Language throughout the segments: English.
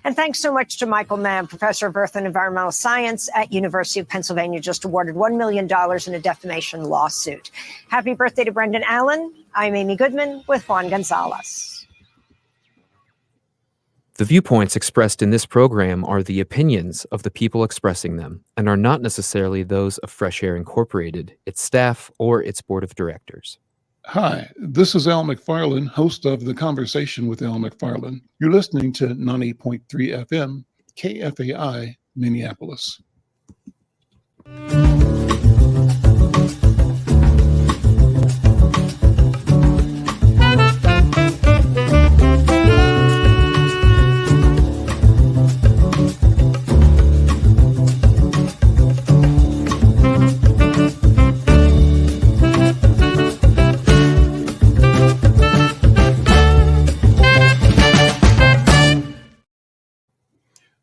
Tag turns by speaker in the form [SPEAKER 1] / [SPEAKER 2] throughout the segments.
[SPEAKER 1] And thanks so much to Michael Mann, professor of Earth and Environmental Science at University of Pennsylvania, just awarded $1 million in a defamation lawsuit. Happy birthday to Brendan Allen. I'm Amy Goodman with Juan Gonzalez.
[SPEAKER 2] The viewpoints expressed in this program are the opinions of the people expressing them and are not necessarily those of Fresh Air Incorporated, its staff, or its board of directors.
[SPEAKER 3] Hi, this is Al McFarlane, host of the Conversation with Al McFarlane. You're listening to 90.3 FM, KFAI, Minneapolis.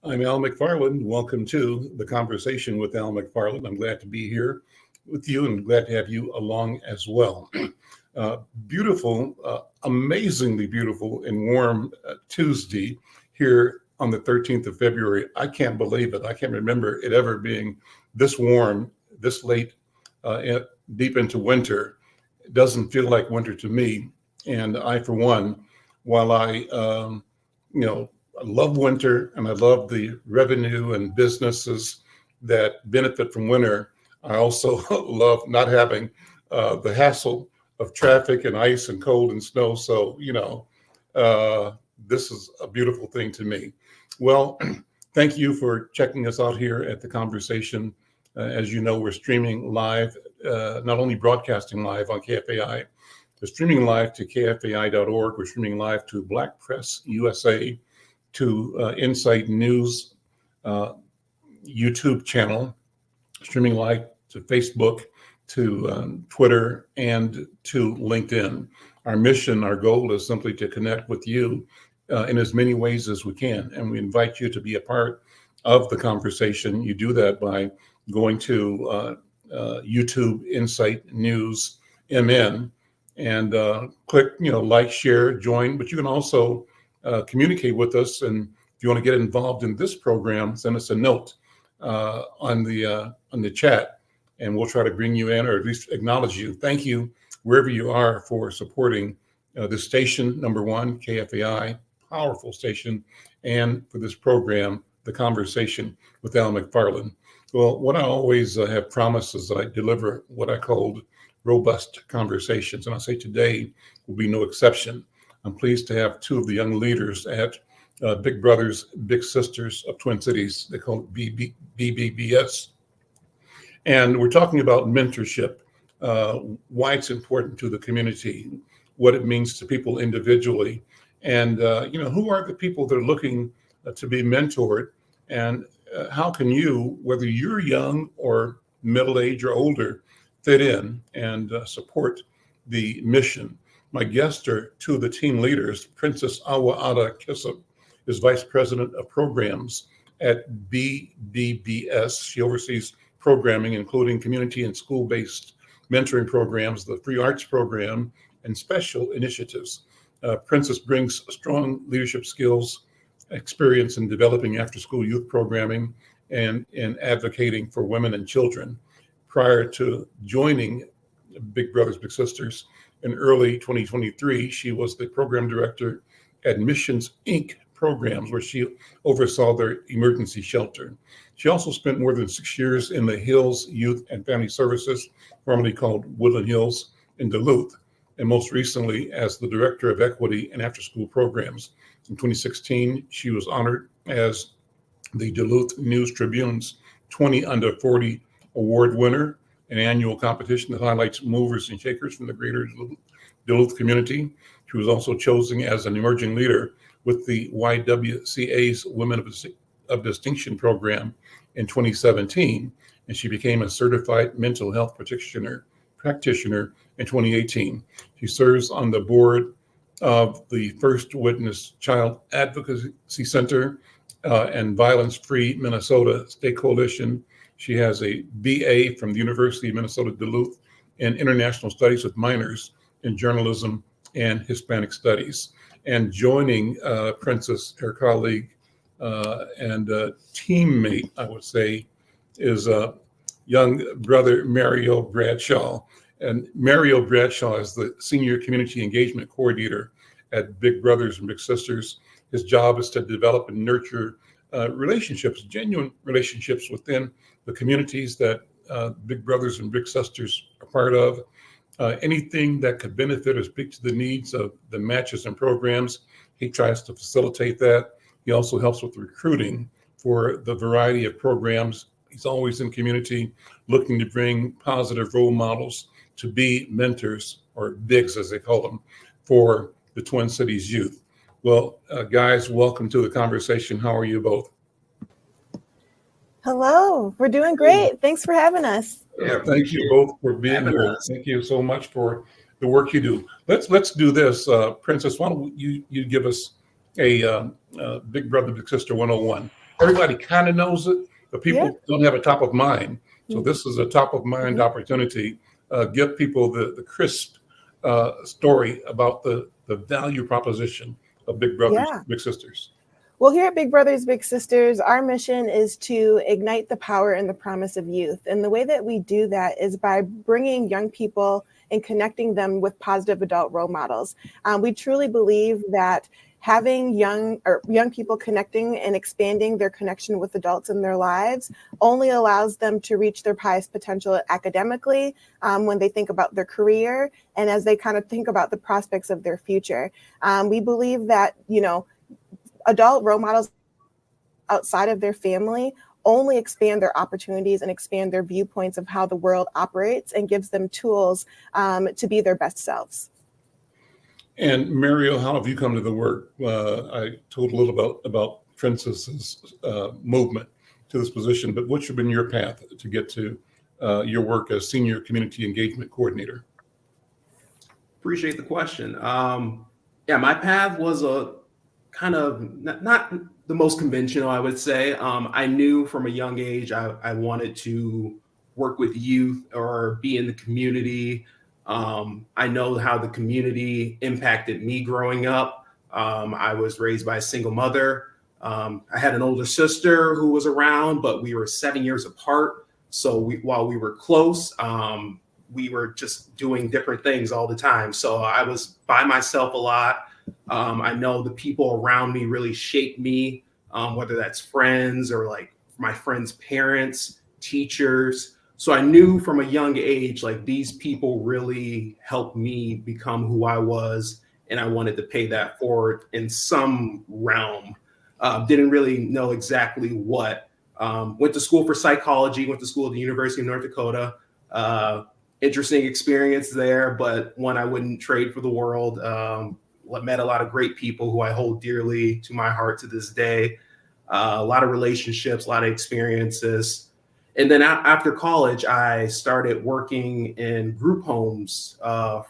[SPEAKER 3] I'm Al McFarlane. Welcome to the Conversation with Al McFarlane. I'm glad to be here with you and glad to have you along as well. Beautiful, amazingly beautiful and warm Tuesday here on the 13th of February. I can't believe it. I can't remember it ever being this warm, this late, deep into winter. It doesn't feel like winter to me. And I, for one, while I love winter and I love the revenue and businesses that benefit from winter, I also love not having the hassle of traffic and ice and cold and snow. So, this is a beautiful thing to me. Well, thank you for checking us out here at the Conversation. As you know, we're streaming live, not only broadcasting live on KFAI, we're streaming live to kfai.org. We're streaming live to Black Press USA, to Insight News YouTube channel, streaming live to Facebook, to Twitter, and to LinkedIn. Our mission, our goal is simply to connect with you in as many ways as we can. And we invite you to be a part of the conversation. You do that by going to YouTube Insight News MN and click, like, share, join. But you can also communicate with us, and if you want to get involved in this program, send us a note on the chat, and we'll try to bring you in, or at least acknowledge you. Thank you wherever you are for supporting this station, number one, KFAI, powerful station, and for this program, The Conversation with Al McFarlane. Well, what I always have promised is that I deliver what I called robust conversations, and I say today will be no exception. I'm pleased to have two of the young leaders at Big Brothers, Big Sisters of Twin Cities. They call it BBBS. And we're talking about mentorship, why it's important to the community, what it means to people individually, and who are the people that are looking to be mentored, and how can you, whether you're young or middle-aged or older, fit in and support the mission. My guests are two of the team leaders. Princess Awa-Ada Kisob is Vice President of Programs at BBBS. She oversees programming, including community and school-based mentoring programs, the free arts program, and special initiatives. Princess brings strong leadership skills, experience in developing after-school youth programming, and in advocating for women and children. Prior to joining Big Brothers Big Sisters, in early 2023, she was the program director at Missions Inc. programs, where she oversaw their emergency shelter. She also spent more than 6 years in the Hills Youth and Family Services, formerly called Woodland Hills, in Duluth, and most recently as the director of equity and after-school programs. In 2016, she was honored as the Duluth News Tribune's 20 Under 40 award winner, an annual competition that highlights movers and shakers from the greater Duluth community. She was also chosen as an emerging leader with the YWCA's Women of Distinction program in 2017, and she became a certified mental health practitioner in 2018. She serves on the board of the First Witness Child Advocacy Center and Violence-Free Minnesota State Coalition. She has a BA from the University of Minnesota Duluth in International Studies with minors in journalism and Hispanic studies. And joining Princess, her colleague, and teammate, I would say, is young brother Mario Bradshaw. And Mario Bradshaw is the Senior Community Engagement Coordinator at Big Brothers and Big Sisters. His job is to develop and nurture relationships, genuine relationships within the communities that Big Brothers and Big Sisters are part of. Anything that could benefit or speak to the needs of the matches and programs, he tries to facilitate that. He also helps with recruiting for the variety of programs. He's always in community looking to bring positive role models to be mentors, or bigs as they call them, for the Twin Cities youth. Well, guys, welcome to the conversation. How are you both?
[SPEAKER 4] Hello, we're doing great. Thanks for having us.
[SPEAKER 3] Yeah, thank you both for being here. Thank you so much for the work you do. Let's do this. Princess, why don't you give us a Big Brother, Big Sister 101. Everybody kind of knows it, but people don't have a top of mind. So this is a top of mind opportunity. Give people the crisp story about the value proposition of Big Brothers, Big Sisters.
[SPEAKER 4] Well, here at Big Brothers Big Sisters, our mission is to ignite the power and the promise of youth. And the way that we do that is by bringing young people and connecting them with positive adult role models. We truly believe that having young people connecting and expanding their connection with adults in their lives only allows them to reach their highest potential academically when they think about their career and as they kind of think about the prospects of their future. We believe that, adult role models outside of their family only expand their opportunities and expand their viewpoints of how the world operates and gives them tools to be their best selves.
[SPEAKER 3] And Mario, how have you come to the work? I told a little about Princess's movement to this position, but what's been your path to get to your work as Senior Community Engagement Coordinator?
[SPEAKER 5] Appreciate the question. My path was a kind of not the most conventional, I would say. I knew from a young age I wanted to work with youth or be in the community. I know how the community impacted me growing up. I was raised by a single mother. I had an older sister who was around, but we were 7 years apart. So while we were close, we were just doing different things all the time. So I was by myself a lot. I know the people around me really shaped me, whether that's friends or like my friends' parents, teachers. So I knew from a young age, like these people really helped me become who I was. And I wanted to pay that forward in some realm. Didn't really know exactly what. Went to school for psychology, went to school at the University of North Dakota. Interesting experience there, but one I wouldn't trade for the world. Met a lot of great people who I hold dearly to my heart to this day. A lot of relationships, a lot of experiences. And then after college, I started working in group homes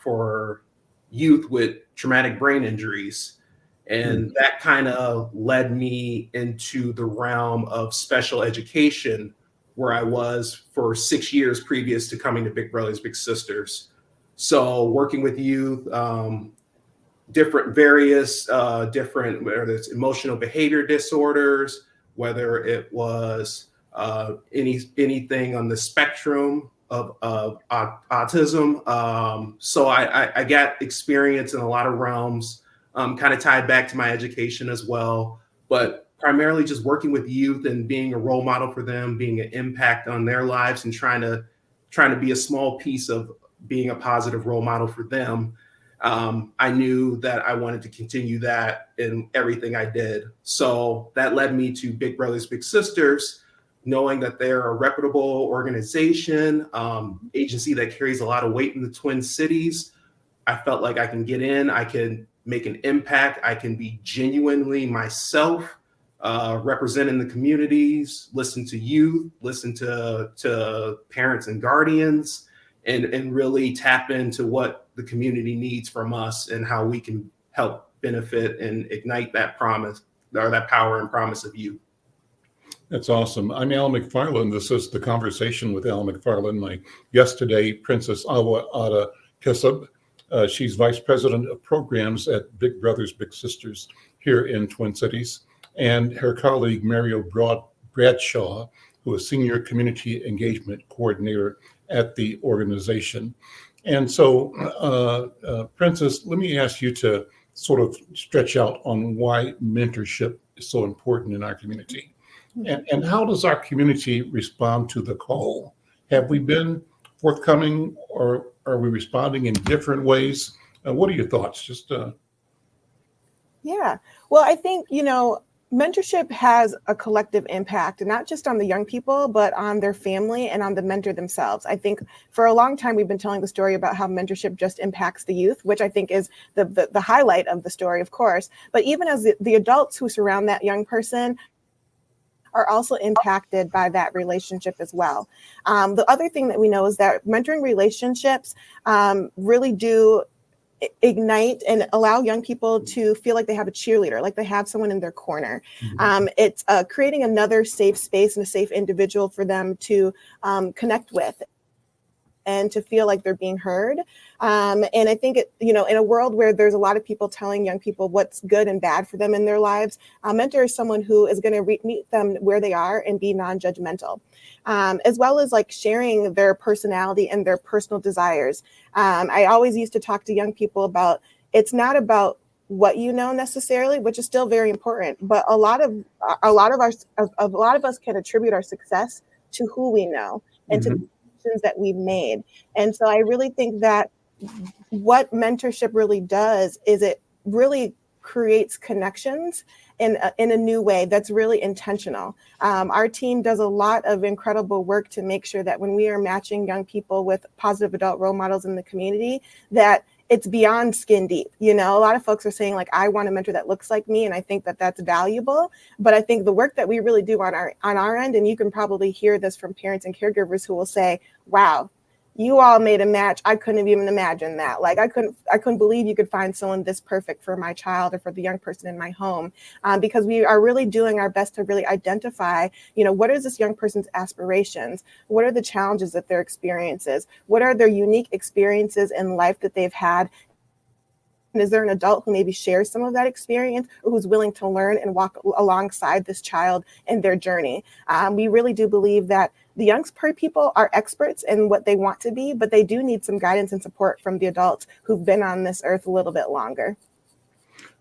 [SPEAKER 5] for youth with traumatic brain injuries. And that kind of led me into the realm of special education, where I was for 6 years previous to coming to Big Brothers Big Sisters. So working with youth, different, whether it's emotional behavior disorders, whether it was anything on the spectrum of autism. So I got experience in a lot of realms, kind of tied back to my education as well, but primarily just working with youth and being a role model for them, being an impact on their lives and trying to be a small piece of being a positive role model for them. I knew that I wanted to continue that in everything I did. So that led me to Big Brothers Big Sisters, knowing that they're a reputable organization, agency that carries a lot of weight in the Twin Cities. I felt like I can get in, I can make an impact, I can be genuinely myself, representing the communities, listen to youth, listen to parents and guardians, and really tap into what the community needs from us and how we can help benefit and ignite that promise or that power and promise of youth.
[SPEAKER 3] That's awesome. I'm Al McFarlane. This is the Conversation with Al McFarlane. My guest today, Princess Awa-Ada Kisob. She's Vice President of Programs at Big Brothers Big Sisters here in Twin Cities. and her colleague, Bradshaw, who is Senior Community Engagement Coordinator at the organization. And so, Princess, let me ask you to sort of stretch out on why mentorship is so important in our community. And how does our community respond to the call? Have we been forthcoming, or are we responding in different ways? What are your thoughts?
[SPEAKER 4] Yeah, well, I think, mentorship has a collective impact, not just on the young people, but on their family and on the mentor themselves. I think for a long time, we've been telling the story about how mentorship just impacts the youth, which I think is the highlight of the story, of course. But even as the adults who surround that young person are also impacted by that relationship as well. The other thing that we know is that mentoring relationships really do ignite and allow young people to feel like they have a cheerleader, like they have someone in their corner. It's creating another safe space and a safe individual for them to connect with and to feel like they're being heard. And I think, in a world where there's a lot of people telling young people what's good and bad for them in their lives, a mentor is someone who is going to meet them where they are and be non-judgmental, as well as like sharing their personality and their personal desires. I always used to talk to young people about, it's not about what you know necessarily, which is still very important, but a lot of us can attribute our success to who we know and to that we've made. And so I really think that what mentorship really does is it really creates connections in a new way that's really intentional. Our team does a lot of incredible work to make sure that when we are matching young people with positive adult role models in the community, that it's beyond skin deep. A lot of folks are saying like, I want a mentor that looks like me. And I think that that's valuable. But I think the work that we really do on our end, and you can probably hear this from parents and caregivers who will say, wow, you all made a match. I couldn't have even imagined that. Like I couldn't believe you could find someone this perfect for my child or for the young person in my home, because we are really doing our best to really identify, what is this young person's aspirations? What are the challenges that their experiences? What are their unique experiences in life that they've had? And is there an adult who maybe shares some of that experience or who's willing to learn and walk alongside this child in their journey? We really do believe that the young people are experts in what they want to be, but they do need some guidance and support from the adults who've been on this earth a little bit longer.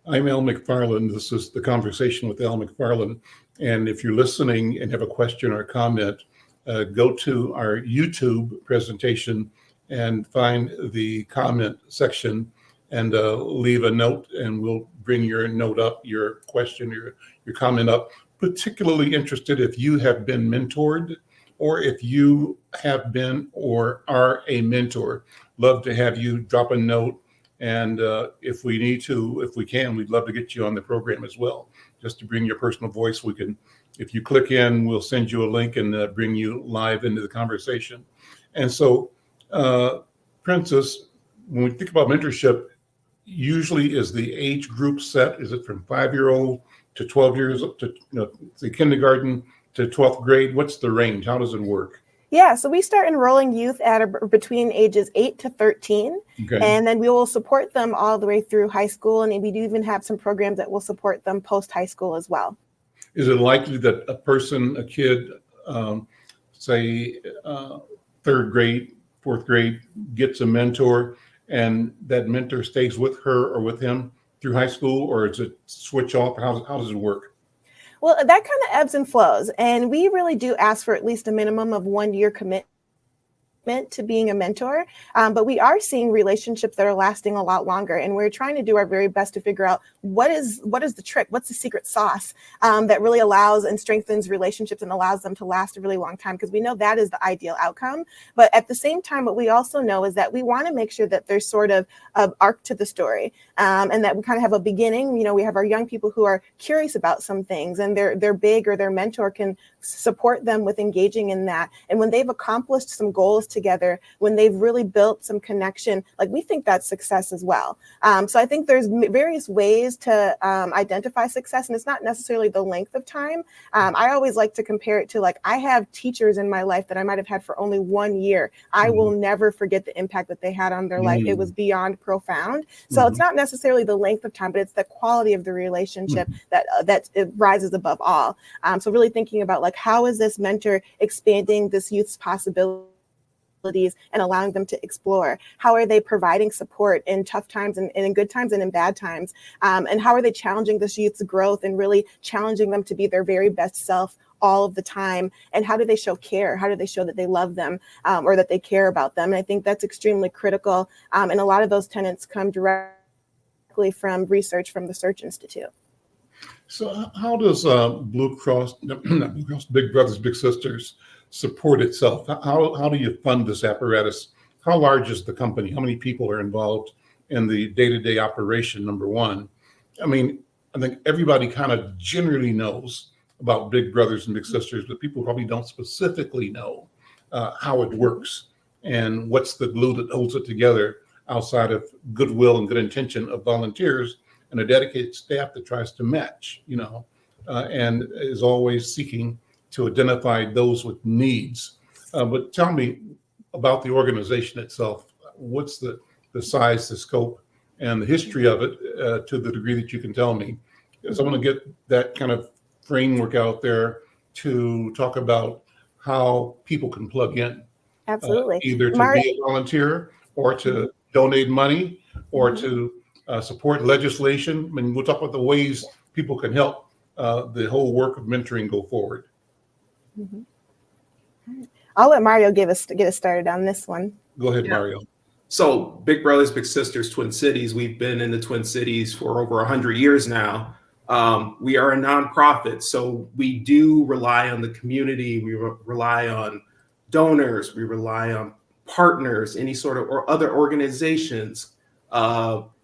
[SPEAKER 3] I'm Al McFarlane. This is the Conversation with Al McFarlane. And if you're listening and have a question or comment, go to our YouTube presentation and find the comment section and leave a note, and we'll bring your note up, your question, your comment up. Particularly interested if you have been mentored, or if you have been or are a mentor. Love to have you drop a note. And if we can, we'd love to get you on the program as well, just to bring your personal voice. If you click in, we'll send you a link and bring you live into the conversation. And so, Princess, when we think about mentorship, usually is the age group set? Is it from 5-year-old to 12 years up to say kindergarten to 12th grade? What's the range? How does it work?
[SPEAKER 4] Yeah, so we start enrolling youth at between ages 8 to 13, okay. And then we will support them all the way through high school, and we do even have some programs that will support them post high school as well.
[SPEAKER 3] Is it likely that a kid, say 3rd grade, 4th grade, gets a mentor, and that mentor stays with her or with him through high school, or is it switch off? How does it work?
[SPEAKER 4] Well, that kind of ebbs and flows, and we really do ask for at least a minimum of 1 year commitment to being a mentor, but we are seeing relationships that are lasting a lot longer, and we're trying to do our very best to figure out what is the trick, what's the secret sauce that really allows and strengthens relationships and allows them to last a really long time, because we know that is the ideal outcome. But at the same time, what we also know is that we want to make sure that there's sort of an arc to the story, and that we kind of have a beginning. We have our young people who are curious about some things, and their big or their mentor can support them with engaging in that, and when they've accomplished some goals together, when they've really built some connection, like we think that's success as well. So I think there's various ways to identify success, and it's not necessarily the length of time. I always like to compare it to, like, I have teachers in my life that I might have had for only 1 year. I will never forget the impact that they had on their life. It was beyond profound. So it's not necessarily the length of time, but it's the quality of the relationship that it rises above all. So really thinking about, like, how is this mentor expanding this youth's possibilities and allowing them to explore? How are they providing support in tough times and in good times and in bad times? And how are they challenging this youth's growth and really challenging them to be their very best self all of the time? And how do they show care? How do they show that they love them or that they care about them? And I think that's extremely critical. And a lot of those tenets come directly from research from the Search Institute.
[SPEAKER 3] So how does Blue Cross, not Blue Cross, Big Brothers Big Sisters support itself? How do you fund this apparatus? How large is the company? How many people are involved in the day-to-day operation, number one? I mean, I think everybody kind of generally knows about Big Brothers and Big Sisters, but people probably don't specifically know how it works and what's the glue that holds it together outside of goodwill and good intention of volunteers and a dedicated staff that tries to match, and is always seeking to identify those with needs. But tell me about the organization itself. What's the size, the scope, and the history of it to the degree that you can tell me? Because I want to get that kind of framework out there to talk about how people can plug in.
[SPEAKER 4] Absolutely.
[SPEAKER 3] Either to be a volunteer or to donate money or to support legislation. I mean, we'll talk about the ways people can help the whole work of mentoring go forward.
[SPEAKER 4] I'll let Mario get us started on this one.
[SPEAKER 3] Go ahead, Mario.
[SPEAKER 5] So Big Brothers Big Sisters Twin Cities, we've been in the Twin Cities for over 100 years now. We are a nonprofit, so we do rely on the community. We rely on donors. We rely on partners, any sort of or other organizations,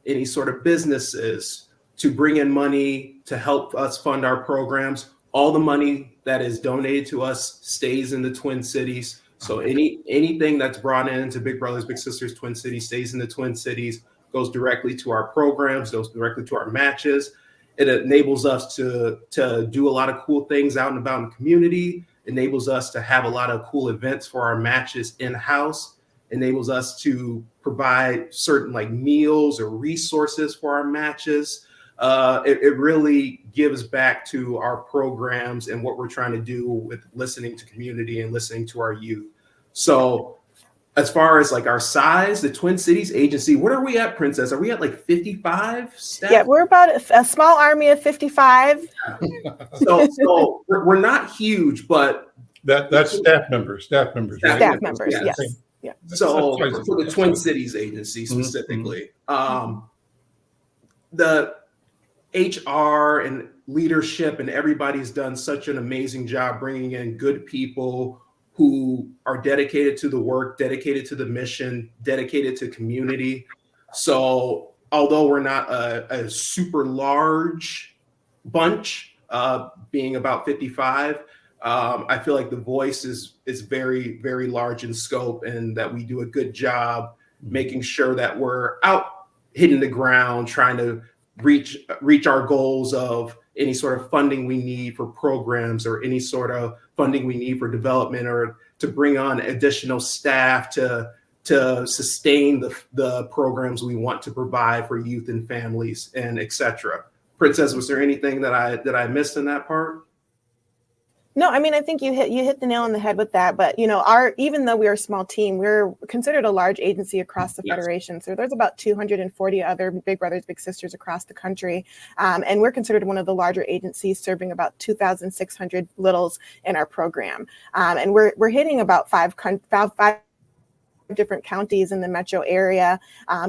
[SPEAKER 5] any sort of businesses to bring in money to help us fund our programs. All the money that is donated to us stays in the Twin Cities. So anything that's brought into Big Brothers Big Sisters Twin Cities stays in the Twin Cities, goes directly to our programs, goes directly to our matches. It enables us to do a lot of cool things out and about in the community, enables us to have a lot of cool events for our matches in-house, enables us to provide certain like meals or resources for our matches. It really gives back to our programs and what we're trying to do with listening to community and listening to our youth. So as far as like our size, the Twin Cities agency, what are we at, Princess? Are we at like 55 staff?
[SPEAKER 4] Yeah, we're about a small army of 55.
[SPEAKER 5] So we're not huge, but
[SPEAKER 3] that's staff members.
[SPEAKER 4] Staff members, yes. Yeah.
[SPEAKER 5] So for the Twin Cities agency specifically, the HR and leadership and everybody's done such an amazing job bringing in good people who are dedicated to the work, dedicated to the mission, dedicated to community. So although we're not a super large bunch, being about 55, I feel like the voice is very, very large in scope and that we do a good job making sure that we're out hitting the ground, trying to reach our goals of any sort of funding we need for programs or any sort of funding we need for development or to bring on additional staff to sustain the programs we want to provide for youth and families and et cetera. Princess, was there anything that I missed in that part?
[SPEAKER 4] No, I mean, I think you hit the nail on the head with that. But, even though we are a small team, we're considered a large agency across the Federation. So there's about 240 other Big Brothers, Big Sisters across the country. And we're considered one of the larger agencies serving about 2,600 littles in our program. And we're hitting about five different counties in the metro area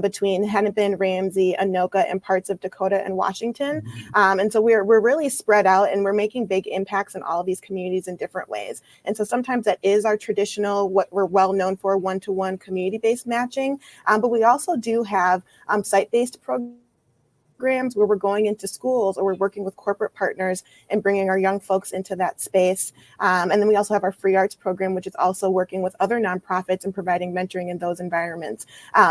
[SPEAKER 4] between Hennepin, Ramsey, Anoka, and parts of Dakota and Washington. And so we're really spread out and we're making big impacts in all of these communities in different ways. And so sometimes that is our traditional, what we're well known for, one-to-one community-based matching. But we also do have site-based programs programs where we're going into schools or we're working with corporate partners and bringing our young folks into that space. And then we also have our free arts program, which is also working with other nonprofits and providing mentoring in those environments.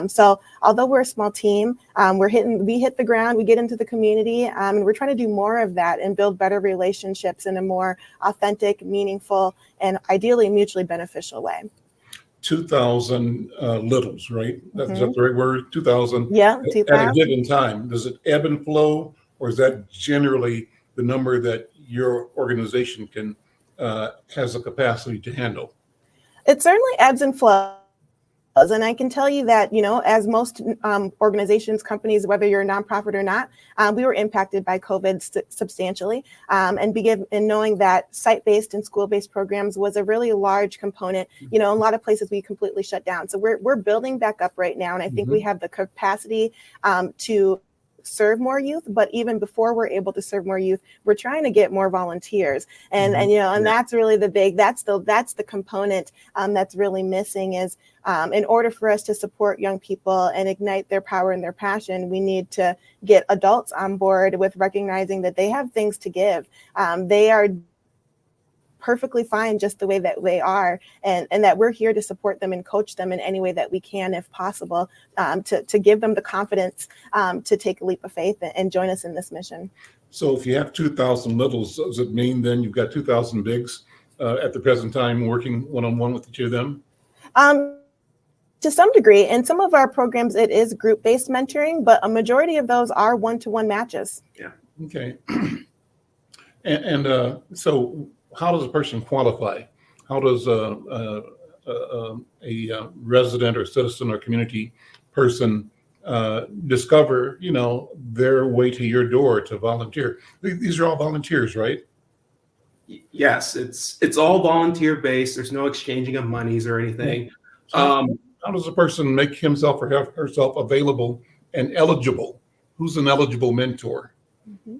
[SPEAKER 4] So although we're a small team, we hit the ground, we get into the community, and we're trying to do more of that and build better relationships in a more authentic, meaningful, and ideally mutually beneficial way.
[SPEAKER 3] 2,000 littles, right? Is that the right word? 2,000
[SPEAKER 4] Yeah,
[SPEAKER 3] at a
[SPEAKER 4] 2,000.
[SPEAKER 3] given time. Does it ebb and flow, or is that generally the number that your organization can has the capacity to handle?
[SPEAKER 4] It certainly ebbs and flows. And I can tell you that, as most organizations, companies, whether you're a nonprofit or not, we were impacted by COVID substantially. And knowing that site-based and school-based programs was a really large component, in a lot of places we completely shut down. So we're building back up right now. And I think we have the capacity to serve more youth, but even before we're able to serve more youth, we're trying to get more volunteers. And that's really that's the component that's really missing is in order for us to support young people and ignite their power and their passion, we need to get adults on board with recognizing that they have things to give. They are perfectly fine just the way that they are, and that we're here to support them and coach them in any way that we can, if possible, to give them the confidence to take a leap of faith and join us in this mission.
[SPEAKER 3] So if you have 2,000 littles, does it mean then you've got 2,000 bigs at the present time working one-on-one with each of them?
[SPEAKER 4] To some degree. In some of our programs, it is group-based mentoring, but a majority of those are one-to-one matches.
[SPEAKER 5] Yeah.
[SPEAKER 3] Okay. And so how does a person qualify? How does a resident or citizen or community person discover, their way to your door to volunteer? These are all volunteers, right?
[SPEAKER 5] Yes, it's all volunteer based. There's no exchanging of monies or anything.
[SPEAKER 3] So how does a person make himself or herself available and eligible? Who's an eligible mentor?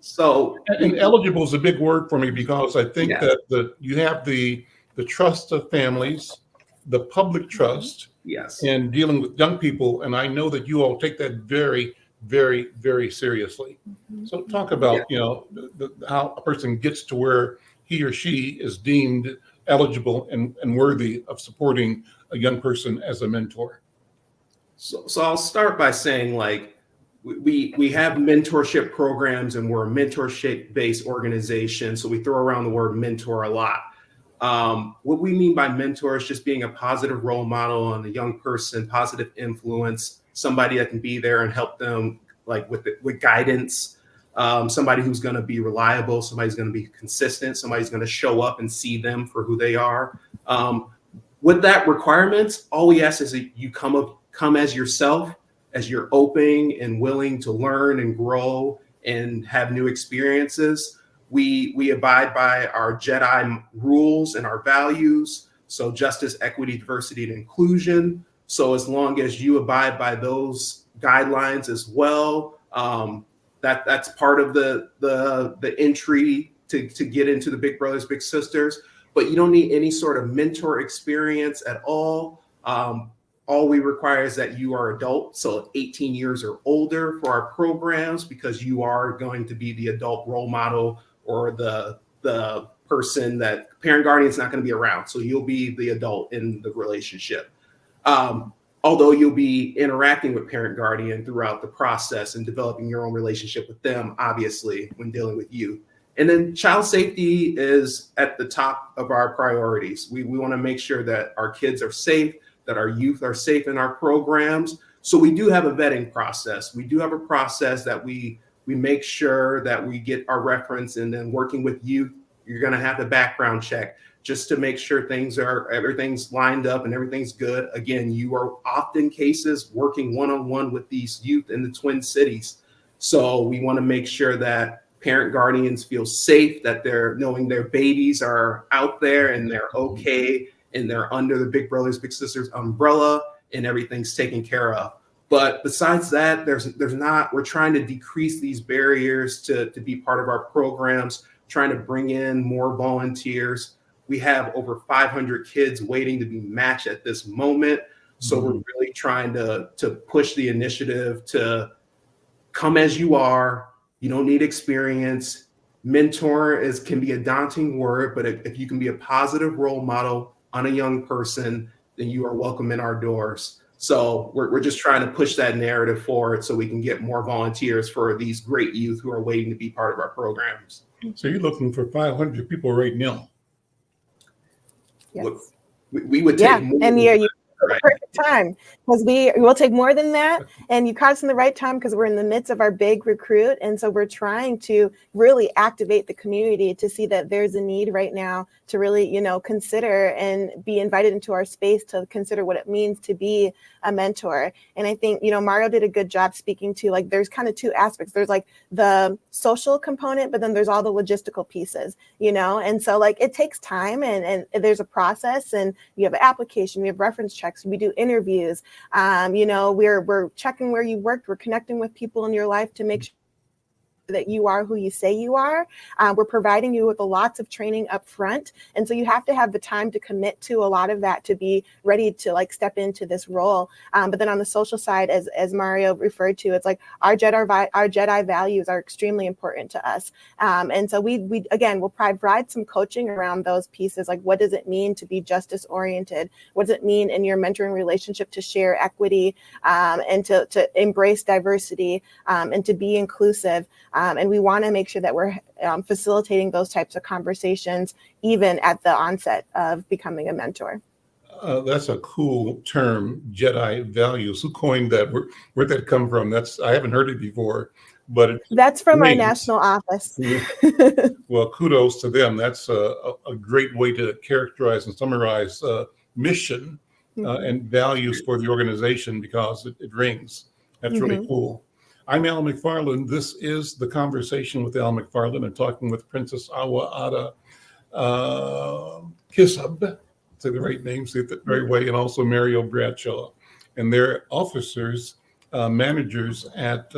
[SPEAKER 5] So,
[SPEAKER 3] and eligible is a big word for me, because I think that you have the trust of families, the public trust, and dealing with young people. And I know that you all take that very, very, very seriously. So talk about, how a person gets to where he or she is deemed eligible and worthy of supporting a young person as a mentor.
[SPEAKER 5] So I'll start by saying, we have mentorship programs, and we're a mentorship-based organization. So we throw around the word mentor a lot. What we mean by mentor is just being a positive role model on a young person, positive influence, somebody that can be there and help them with guidance, somebody who's going to be reliable, somebody's going to be consistent, somebody's going to show up and see them for who they are. With that requirements, all we ask is that you come as yourself, as you're open and willing to learn and grow and have new experiences. We abide by our JEDI rules and our values. So justice, equity, diversity, and inclusion. So as long as you abide by those guidelines as well, that's part of the entry to get into the Big Brothers Big Sisters. But you don't need any sort of mentor experience at all. All we require is that you are adult, so 18 years or older for our programs, because you are going to be the adult role model or the person that parent guardian is not going to be around. So you'll be the adult in the relationship. Although you'll be interacting with parent guardian throughout the process and developing your own relationship with them, obviously, when dealing with youth. And then child safety is at the top of our priorities. We want to make sure that our kids are safe, that our youth are safe in our programs. So we do have a vetting process. We do have a process that we make sure that we get our reference, and then working with youth, you're going to have the background check just to make sure everything's lined up and everything's good. Again, you are often cases working one-on-one with these youth in the Twin Cities. So we want to make sure that parent guardians feel safe, that they're knowing their babies are out there and they're okay, and they're under the Big Brothers Big Sisters umbrella, and everything's taken care of. But besides that, we're trying to decrease these barriers to be part of our programs, trying to bring in more volunteers. We have over 500 kids waiting to be matched at this moment. So we're really trying to push the initiative to come as you are. You don't need experience. Mentor can be a daunting word, but if you can be a positive role model on a young person, then you are welcome in our doors. So we're just trying to push that narrative forward so we can get more volunteers for these great youth who are waiting to be part of our programs.
[SPEAKER 3] So you're looking for 500 people right now.
[SPEAKER 4] Yes.
[SPEAKER 5] We would take more.
[SPEAKER 4] And you the perfect time, because we will take more than that. And you caught us in the right time, because we're in the midst of our big recruit. And so we're trying to really activate the community to see that there's a need right now to really, consider and be invited into our space to consider what it means to be a mentor. And I think, Mario did a good job speaking to, like, there's kind of two aspects. There's like the social component, but then there's all the logistical pieces, and so like it takes time and there's a process, and you have an application, we have reference checks, we do interviews, we're checking where you worked, we're connecting with people in your life to make sure that you are who you say you are. We're providing you with lots of training up front. And so you have to have the time to commit to a lot of that to be ready to like step into this role. But then on the social side, as Mario referred to, it's like our Jedi values are extremely important to us. And so we again, we'll provide some coaching around those pieces. Like, what does it mean to be justice oriented? What does it mean in your mentoring relationship to share equity, and to embrace diversity, and to be inclusive? And we want to make sure that we're facilitating those types of conversations, even at the onset of becoming a mentor.
[SPEAKER 3] That's a cool term, Jedi values. Who coined that? Where'd that come from? I haven't heard it before, but
[SPEAKER 4] that's from our national office.
[SPEAKER 3] Well, kudos to them. That's a great way to characterize and summarize mission and values for the organization, because it rings. That's really cool. I'm Al McFarlane. This is the Conversation with Al McFarlane. I'm talking with Princess Awa-Ada Kisob, say the right name, say it the right way, and also Mario Bradshaw. And they're officers, managers at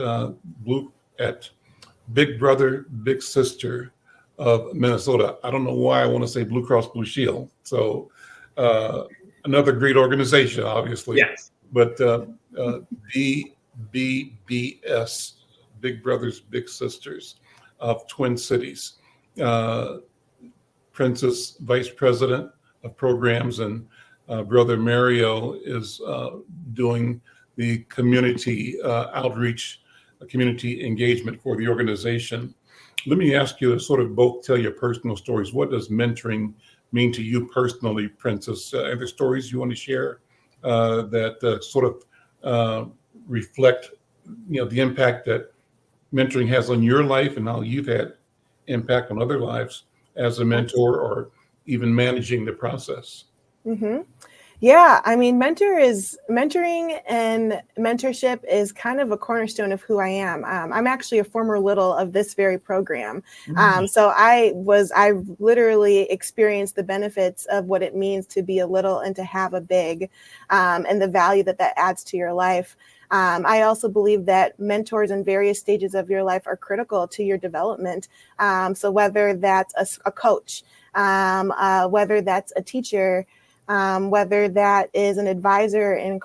[SPEAKER 3] Big Brother, Big Sister of Minnesota. I don't know why I want to say Blue Cross Blue Shield. So another great organization, obviously.
[SPEAKER 5] Yes.
[SPEAKER 3] But BBS, Big Brothers, Big Sisters of Twin Cities. Princess Vice President of Programs, and Brother Mario is doing the community outreach, community engagement for the organization. Let me ask you to sort of both tell your personal stories. What does mentoring mean to you personally, Princess? Are there stories you want to share that sort of reflect, the impact that mentoring has on your life, and how you've had impact on other lives as a mentor, or even managing the process?
[SPEAKER 4] Yeah, I mean, mentoring and mentorship is kind of a cornerstone of who I am. I'm actually a former little of this very program. So I literally experienced the benefits of what it means to be a little and to have a big, and the value that adds to your life. I also believe that mentors in various stages of your life are critical to your development. So whether that's a coach, whether that's a teacher, whether that is an advisor in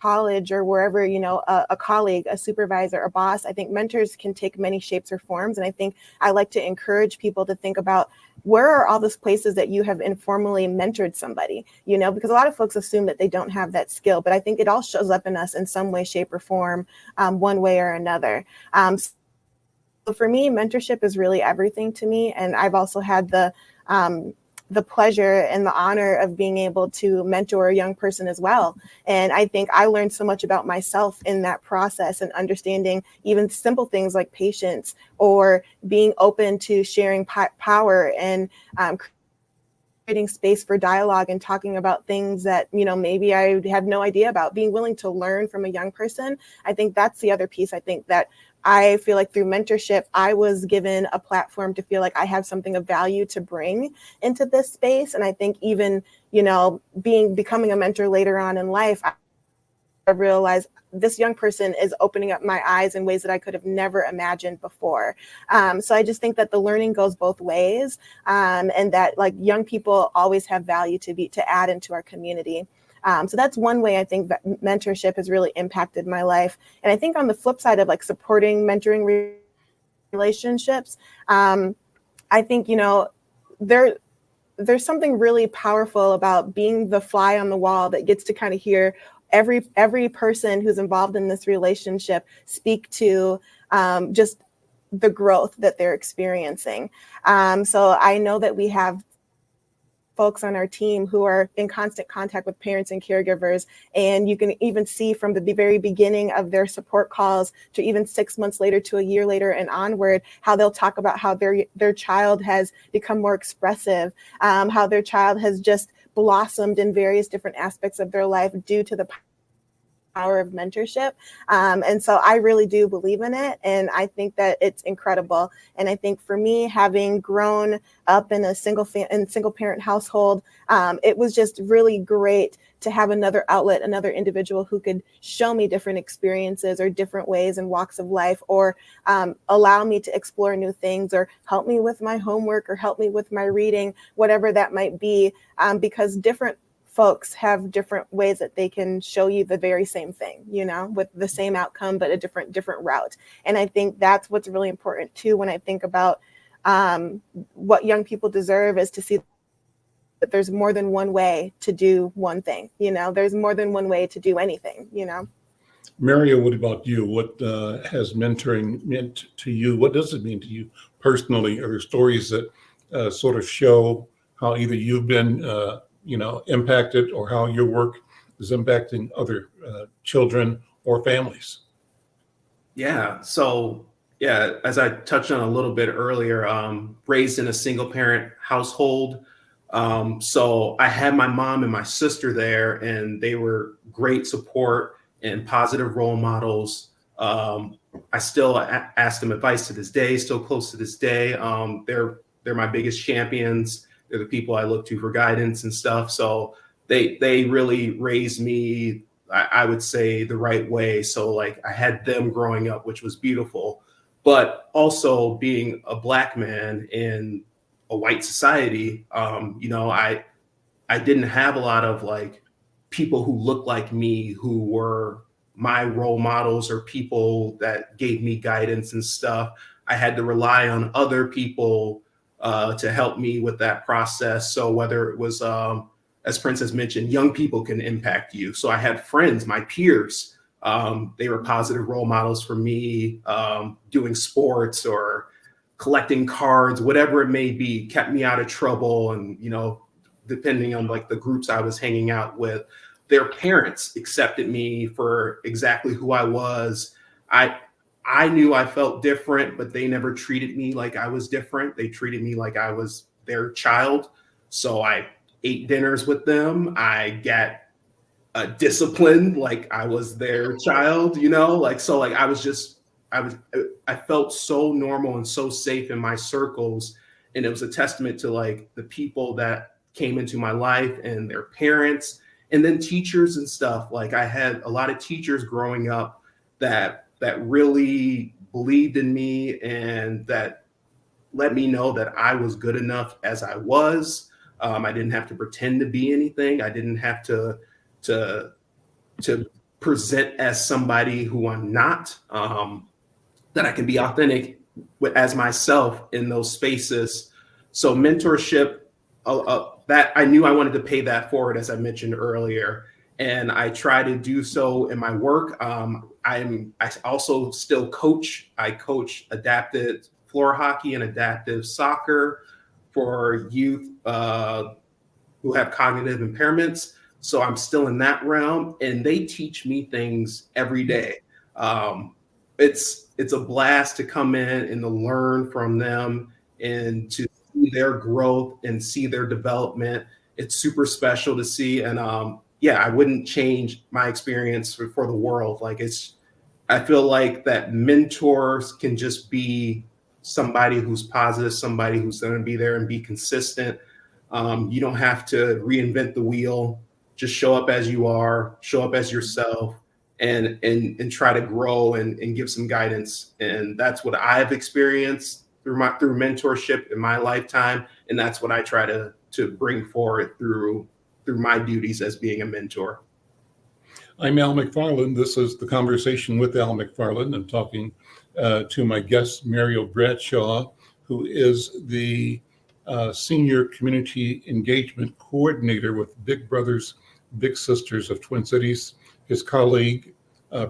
[SPEAKER 4] college or wherever, a colleague, a supervisor, a boss, I think mentors can take many shapes or forms. And I think I like to encourage people to think about, where are all those places that you have informally mentored somebody, because a lot of folks assume that they don't have that skill, but I think it all shows up in us in some way, shape, or form, one way or another. So for me, mentorship is really everything to me. And I've also had the pleasure and the honor of being able to mentor a young person as well. And I think I learned so much about myself in that process, and understanding even simple things like patience, or being open to sharing power, and creating space for dialogue and talking about things that, maybe I have no idea about, being willing to learn from a young person. I think that's the other piece. I think that I feel like through mentorship, I was given a platform to feel like I have something of value to bring into this space. And I think even, becoming a mentor later on in life, I realized this young person is opening up my eyes in ways that I could have never imagined before. So I just think that the learning goes both ways, and that like young people always have value to add into our community. So that's one way I think that mentorship has really impacted my life. And I think on the flip side of like supporting mentoring relationships, I think, there's something really powerful about being the fly on the wall that gets to kind of hear every person who's involved in this relationship speak to just the growth that they're experiencing. So I know that we have folks on our team who are in constant contact with parents and caregivers. And you can even see from the very beginning of their support calls to even 6 months later to a year later and onward, how they'll talk about how their child has become more expressive, how their child has just blossomed in various different aspects of their life due to the power of mentorship. And so I really do believe in it. And I think that it's incredible. And I think for me, having grown up in a single parent household, it was just really great to have another outlet, another individual who could show me different experiences or different ways and walks of life, or allow me to explore new things, or help me with my homework, or help me with my reading, whatever that might be, because different folks have different ways that they can show you the very same thing, with the same outcome, but a different route. And I think that's what's really important too, when I think about what young people deserve, is to see that there's more than one way to do one thing. There's more than one way to do anything,
[SPEAKER 3] Mario, what about you? What has mentoring meant to you? What does it mean to you personally? Are there stories that sort of show how either you've been impacted, or how your work is impacting other children or families?
[SPEAKER 5] Yeah. So, as I touched on a little bit earlier, raised in a single parent household. So I had my mom and my sister there, and they were great support and positive role models. I still ask them advice to this day, still close to this day. They're my biggest champions. They're the people I look to for guidance and stuff. So they really raised me, I would say, the right way. So like I had them growing up, which was beautiful, but also being a Black man in a white society, I didn't have a lot of like people who looked like me, who were my role models or people that gave me guidance and stuff. I had to rely on other people to help me with that process. So whether it was, as Prince has mentioned, young people can impact you. So I had friends, my peers, they were positive role models for me, doing sports or collecting cards, whatever it may be, kept me out of trouble. And, depending on like the groups I was hanging out with, their parents accepted me for exactly who I was. I knew I felt different, but they never treated me like I was different. They treated me like I was their child. So I ate dinners with them. I got disciplined like I was their child, I felt so normal and so safe in my circles. And it was a testament to like the people that came into my life and their parents, and then teachers and stuff. Like I had a lot of teachers growing up that really believed in me and that let me know that I was good enough as I was. I didn't have to pretend to be anything. I didn't have to present as somebody who I'm not, that I can be authentic as myself in those spaces. So mentorship, that I knew I wanted to pay that forward, as I mentioned earlier. And I try to do so in my work. I also still coach. I coach adaptive floor hockey and adaptive soccer for youth who have cognitive impairments. So I'm still in that realm, and they teach me things every day. It's a blast to come in and to learn from them and to see their growth and see their development. It's super special to see. And I wouldn't change my experience for the world. I feel like that mentors can just be somebody who's positive, somebody who's going to be there and be consistent. You don't have to reinvent the wheel. Just show up as you are, show up as yourself, and try to grow and give some guidance. And that's what I've experienced through mentorship in my lifetime. And that's what I try to bring forward through through my duties as being a mentor.
[SPEAKER 3] I'm Al McFarlane. This is the Conversation with Al McFarlane. I'm talking to my guest, Mario Bradshaw, who is the Senior Community Engagement Coordinator with Big Brothers, Big Sisters of Twin Cities. His colleague,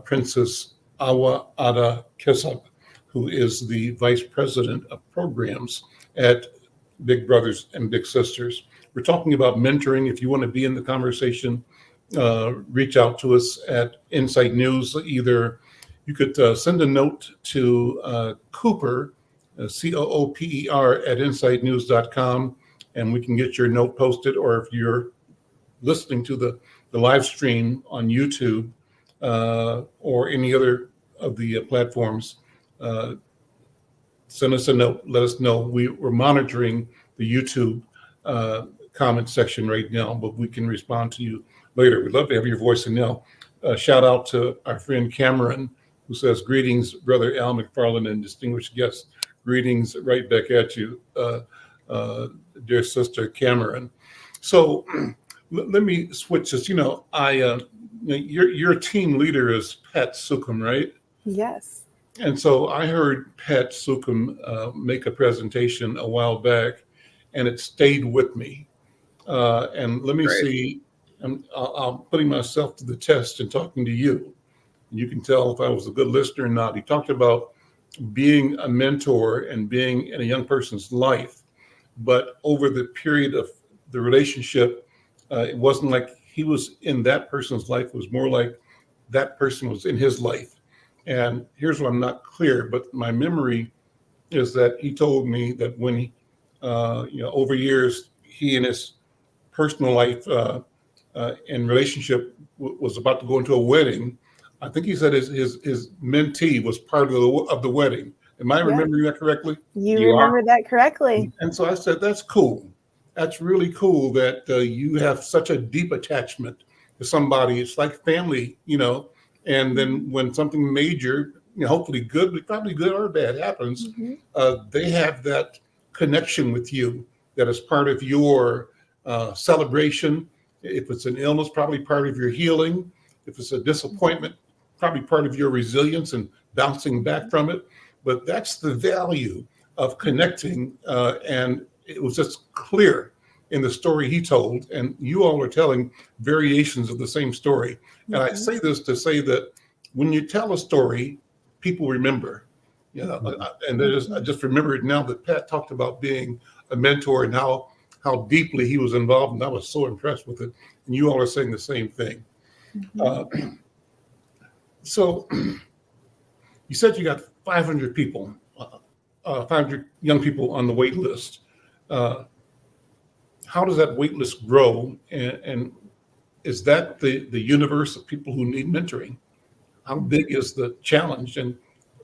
[SPEAKER 3] Princess Awa-Ada Kisob, who is the Vice President of Programs at Big Brothers and Big Sisters. We're talking about mentoring. If you want to be in the conversation, reach out to us at Insight News. Either you could send a note to Cooper, Cooper at insightnews.com, and we can get your note posted. Or if you're listening to the live stream on YouTube or any other of the platforms, send us a note. Let us know. We're monitoring the YouTube comment section right now, but we can respond to you later. We'd love to have your voice. And now, shout out to our friend Cameron, who says, "Greetings, Brother Al McFarlane and distinguished guests." Greetings right back at you, dear sister Cameron. So let me switch this. Your team leader is Pat Sukum, right?
[SPEAKER 4] Yes.
[SPEAKER 3] And so I heard Pat Sukum make a presentation a while back, and it stayed with me. And let me see. I'm putting myself to the test and talking to you. You can tell if I was a good listener or not. He talked about being a mentor and being in a young person's life, but over the period of the relationship, it wasn't like he was in that person's life. It was more like that person was in his life. And here's what I'm not clear, but my memory is that he told me that when he, over years, he and his personal life and relationship was about to go into a wedding. I think he said his mentee was part of the wedding. Am I remembering that correctly?
[SPEAKER 4] You remember that correctly.
[SPEAKER 3] And so I said, that's cool. That's really cool that you have such a deep attachment to somebody. It's like family, and then when something major, hopefully good, probably good or bad happens, they have that connection with you that is part of your celebration. If it's an illness, probably part of your healing. If it's a disappointment, probably part of your resilience and bouncing back from it. But that's the value of connecting. And it was just clear in the story he told. And you all are telling variations of the same story. And I say this to say that when you tell a story, people remember. And I just remember it now that Pat talked about being a mentor and how deeply he was involved. And I was so impressed with it. And you all are saying the same thing. So you said you got 500 people, 500 young people on the wait list. How does that wait list grow? And is that the universe of people who need mentoring? How big is the challenge? And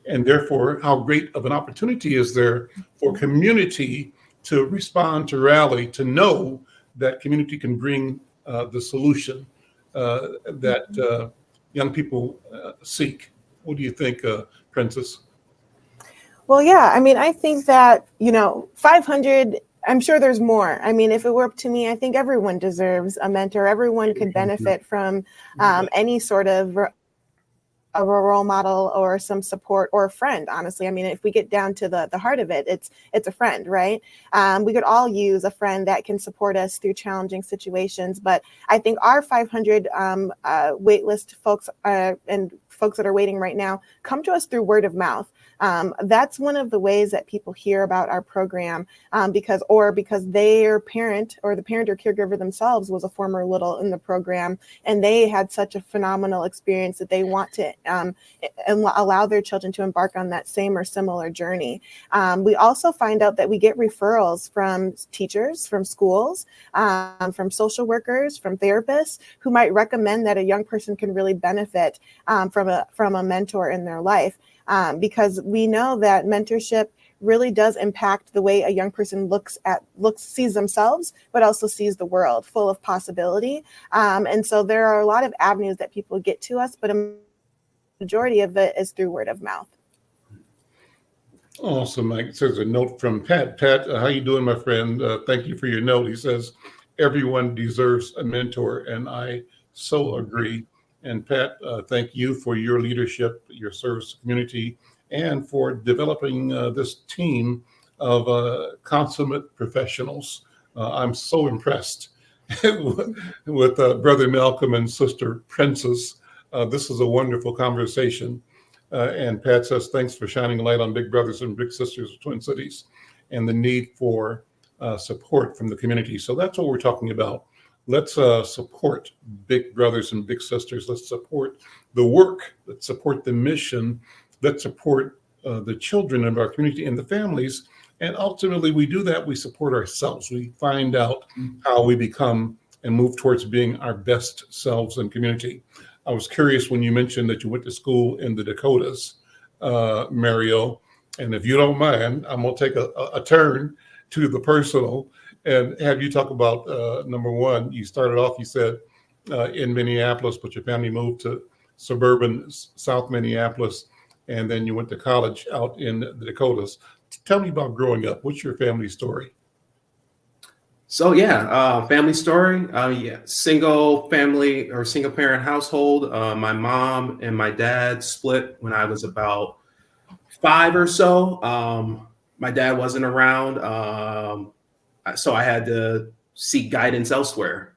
[SPEAKER 3] therefore, how great of an opportunity is there for community to respond, to rally, to know that community can bring the solution that young people seek? What do you think, Princess?
[SPEAKER 4] Well, yeah, I think that, 500, I'm sure there's more. If it were up to me, I think everyone deserves a mentor. Everyone could benefit from any sort of a role model or some support or a friend, honestly. If we get down to the heart of it, it's a friend, right? We could all use a friend that can support us through challenging situations. But I think our 500 waitlist folks and folks that are waiting right now come to us through word of mouth. That's one of the ways that people hear about our program because their parent or the parent or caregiver themselves was a former little in the program, and they had such a phenomenal experience that they want to allow their children to embark on that same or similar journey. We also find out that we get referrals from teachers, from schools, from social workers, from therapists who might recommend that a young person can really benefit from a mentor in their life. Because we know that mentorship really does impact the way a young person sees themselves, but also sees the world full of possibility. And so there are a lot of avenues that people get to us, but a majority of it is through word of mouth.
[SPEAKER 3] Awesome, Mike. There's a note from Pat. Pat, how you doing, my friend? Thank you for your note. He says, everyone deserves a mentor, and I so agree. And Pat, thank you for your leadership, your service to the community, and for developing this team of consummate professionals. I'm so impressed with Brother Malcolm and Sister Princess. This is a wonderful conversation. And Pat says, thanks for shining a light on big brothers and big sisters of Twin Cities and the need for support from the community. So that's what we're talking about. Let's support big brothers and big sisters. Let's support the work. Let's support the mission. Let's support the children of our community and the families. And ultimately, we do that. We support ourselves. We find out how we become and move towards being our best selves in community. I was curious when you mentioned that you went to school in the Dakotas, Mario. And if you don't mind, I'm going to take a turn to the personal and have you talk about, number one, you started off, you said, in Minneapolis, but your family moved to suburban South Minneapolis, and then you went to college out in the Dakotas. Tell me about growing up. What's your family story?
[SPEAKER 5] So family story. Single family or single parent household. My mom and my dad split when I was about 5 or so. My dad wasn't around, so I had to seek guidance elsewhere,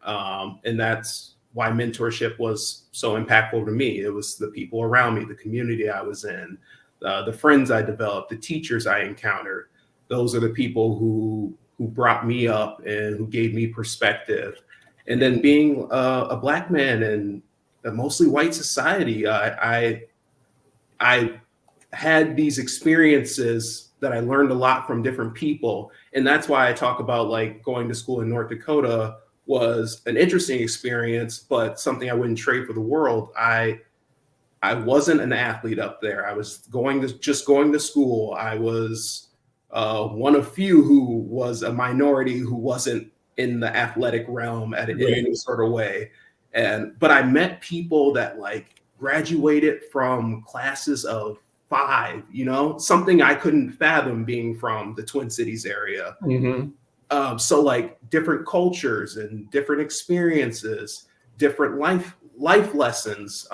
[SPEAKER 5] and that's why mentorship was so impactful to me. It was the people around me, the community I was in, the friends I developed, the teachers I encountered. Those are the people who brought me up and who gave me perspective. And then being a Black man in a mostly white society, I had these experiences that I learned a lot from different people. And that's why I talk about like going to school in North Dakota was an interesting experience, but something I wouldn't trade for the world. I wasn't an athlete up there. I was just going to school. I was one of few who was a minority who wasn't in the athletic realm in any sort of way. But I met people that like graduated from classes of 5, something I couldn't fathom being from the Twin Cities area. Mm-hmm. So like different cultures and different experiences, different life lessons.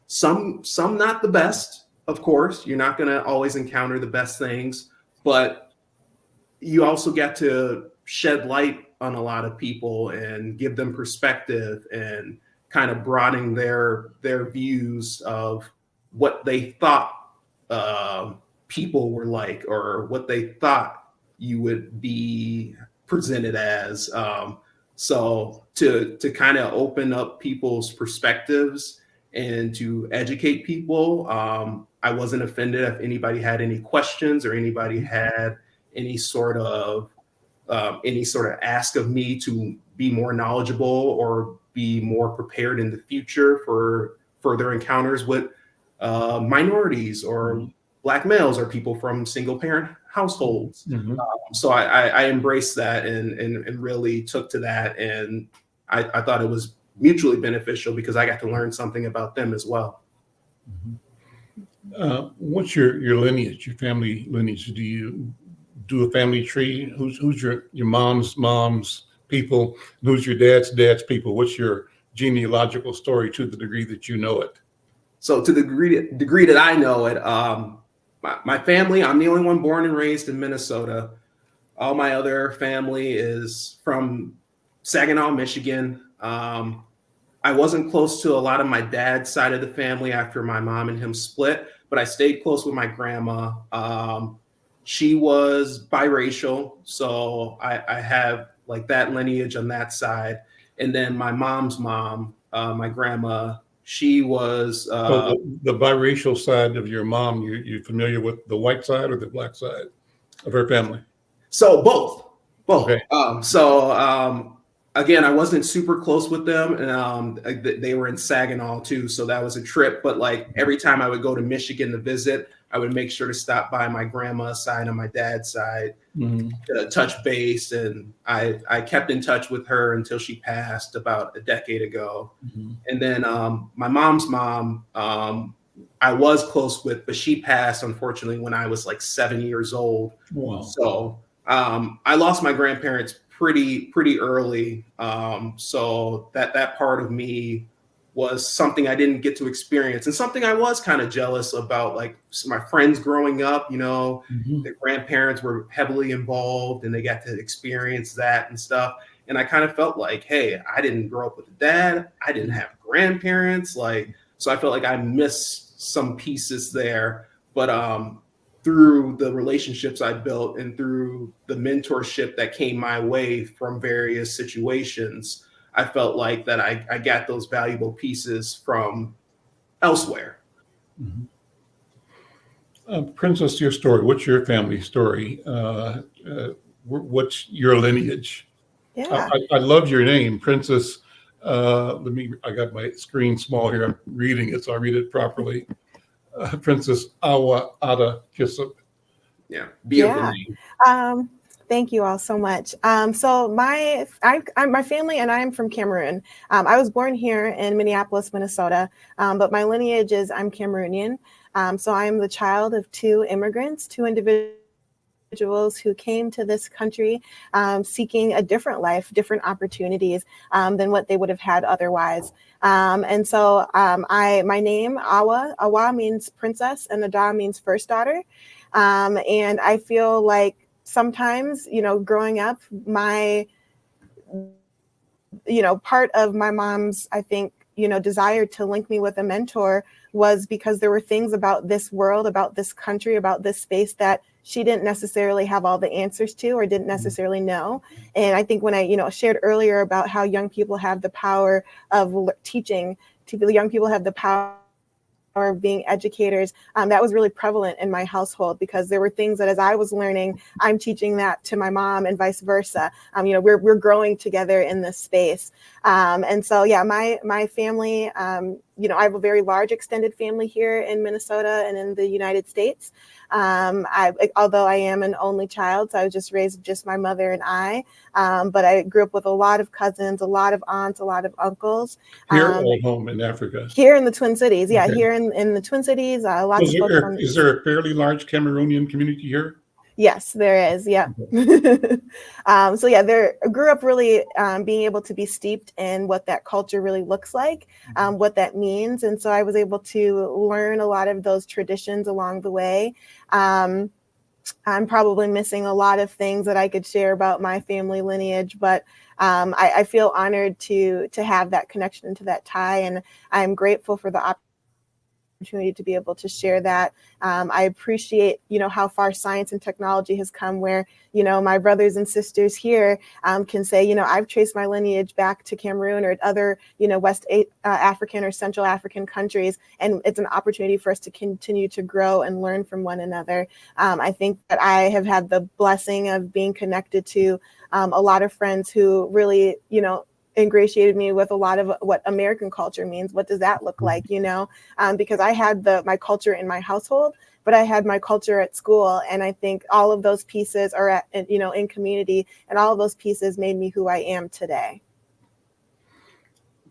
[SPEAKER 5] Some not the best, of course. You're not going to always encounter the best things, but you also get to shed light on a lot of people and give them perspective and kind of broaden their views of what they thought people were like, or what they thought you would be presented as. So to kind of open up people's perspectives and to educate people. I wasn't offended if anybody had any questions or anybody had any sort of ask of me to be more knowledgeable or be more prepared in the future for further encounters with minorities or Black males or people from single parent households. Mm-hmm. So I embraced that and really took to that. And I thought it was mutually beneficial because I got to learn something about them as well.
[SPEAKER 3] Mm-hmm. What's your lineage, your family lineage? Do you do a family tree? Who's your mom's people? Who's your dad's people? What's your genealogical story to the degree that you know it?
[SPEAKER 5] So to the degree that I know it, my family, I'm the only one born and raised in Minnesota. All my other family is from Saginaw, Michigan. I wasn't close to a lot of my dad's side of the family after my mom and him split, but I stayed close with my grandma. She was biracial, so I have like that lineage on that side. And then my mom's mom, my grandma, she was
[SPEAKER 3] so the biracial side of your mom. You familiar with the white side or the Black side of her family?
[SPEAKER 5] So both.
[SPEAKER 3] Okay.
[SPEAKER 5] Again, I wasn't super close with them, and they were in Saginaw too, so that was a trip. But like every time I would go to Michigan to visit, I would make sure to stop by my grandma's side and my dad's side, to touch base, and I kept in touch with her until she passed about a decade ago. Mm-hmm. And then my mom's mom, I was close with, but she passed unfortunately when I was like 7 years old. Wow. So I lost my grandparents pretty early. So that part of me was something I didn't get to experience, and something I was kind of jealous about, like my friends growing up, their grandparents were heavily involved and they got to experience that and stuff. And I kind of felt like, hey, I didn't grow up with a dad. I didn't have grandparents. So I felt like I missed some pieces there. But through the relationships I built and through the mentorship that came my way from various situations, I felt like that I got those valuable pieces from elsewhere.
[SPEAKER 3] Princess, your story. What's your family story? What's your lineage?
[SPEAKER 4] Yeah.
[SPEAKER 3] I love your name, Princess. I got my screen small here. I'm reading it, so I read it properly. Princess Awa-Ada Kisob.
[SPEAKER 5] Yeah, beautiful name.
[SPEAKER 4] Thank you all so much. So my family and I am from Cameroon. I was born here in Minneapolis, Minnesota, but my lineage is I'm Cameroonian. So I am the child of two immigrants, two individuals who came to this country seeking a different life, different opportunities than what they would have had otherwise. And so my name, Awa means princess, and Ada means first daughter. And I feel like sometimes, growing up, part of my mom's, I think, desire to link me with a mentor was because there were things about this world, about this country, about this space that she didn't necessarily have all the answers to or didn't necessarily know. And I think when I, shared earlier about how young people have the power of teaching, young people have the power of being educators, that was really prevalent in my household, because there were things that as I was learning, I'm teaching that to my mom and vice versa. We're growing together in this space. And so, yeah, my family, I have a very large extended family here in Minnesota and in the United States. Although I am an only child, so I was just raised just my mother and I, but I grew up with a lot of cousins, a lot of aunts, a lot of uncles.
[SPEAKER 3] Here or home in Africa?
[SPEAKER 4] Here in the Twin Cities. Yeah,
[SPEAKER 3] okay.
[SPEAKER 4] Here in the Twin Cities. Lots of folks
[SPEAKER 3] is there a fairly large Cameroonian community here?
[SPEAKER 4] Yes, there is. Yeah.
[SPEAKER 3] Okay.
[SPEAKER 4] So yeah, grew up really being able to be steeped in what that culture really looks like, what that means. And so I was able to learn a lot of those traditions along the way. I'm probably missing a lot of things that I could share about my family lineage, but I feel honored to have that connection and to that tie. And I'm grateful for the opportunity to be able to share that. I appreciate, how far science and technology has come, where, my brothers and sisters here can say, I've traced my lineage back to Cameroon or other, West African or Central African countries. And it's an opportunity for us to continue to grow and learn from one another. I think that I have had the blessing of being connected to a lot of friends who really, ingratiated me with a lot of what American culture means. What does that look like, because I had my culture in my household, but I had my culture at school. And I think all of those pieces are in community, and all of those pieces made me who I am today.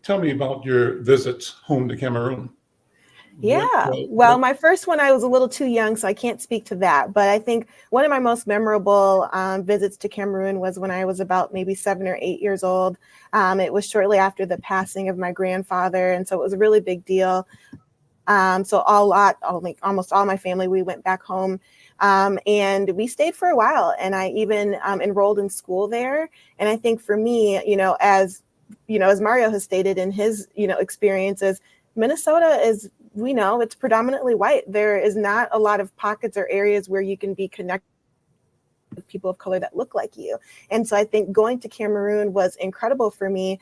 [SPEAKER 3] Tell me about your visits home to Cameroon.
[SPEAKER 4] Yeah. Well, my first one, I was a little too young, so I can't speak to that. But I think one of my most memorable visits to Cameroon was when I was about maybe 7 or 8 years old. It was shortly after the passing of my grandfather. And so it was a really big deal. So almost all my family, we went back home and we stayed for a while. And I even enrolled in school there. And I think for me, as Mario has stated in his, experiences, Minnesota is, it's predominantly white. There is not a lot of pockets or areas where you can be connected with people of color that look like you. And so I think going to Cameroon was incredible for me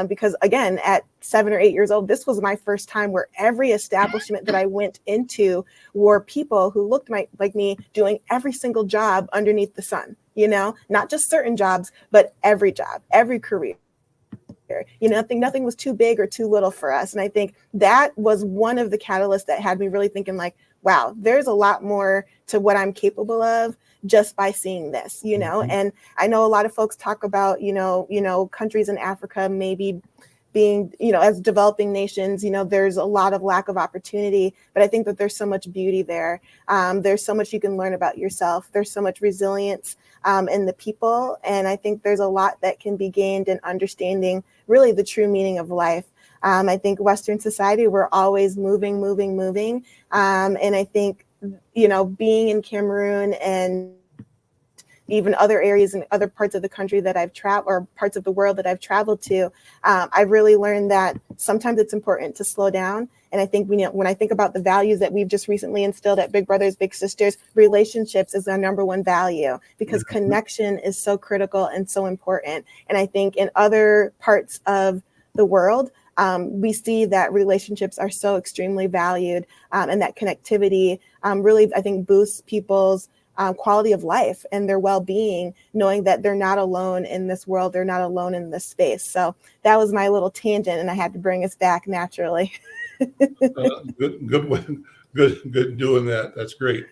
[SPEAKER 4] because, again, at 7 or 8 years old, this was my first time where every establishment that I went into were people who looked like me doing every single job underneath the sun, not just certain jobs, but every job, every career. Nothing was too big or too little for us. And I think that was one of the catalysts that had me really thinking like, wow, there's a lot more to what I'm capable of just by seeing this, And I know a lot of folks talk about, countries in Africa maybe being, as developing nations, there's a lot of lack of opportunity, but I think that there's so much beauty there. There's so much you can learn about yourself. There's so much resilience in the people. And I think there's a lot that can be gained in understanding really the true meaning of life. I think Western society, we're always moving. And I think, being in Cameroon and even other areas and other parts of the country that I've traveled, or parts of the world that I've traveled to, I've really learned that sometimes it's important to slow down. And I think when I think about the values that we've just recently instilled at Big Brothers Big Sisters, relationships is our number one value, because connection is so critical and so important. And I think in other parts of the world, we see that relationships are so extremely valued, and that connectivity really, I think, boosts people's quality of life and their well-being, knowing that they're not alone in this world, they're not alone in this space. So that was my little tangent, and I had to bring us back naturally.
[SPEAKER 3] Good one. Good doing that. That's great.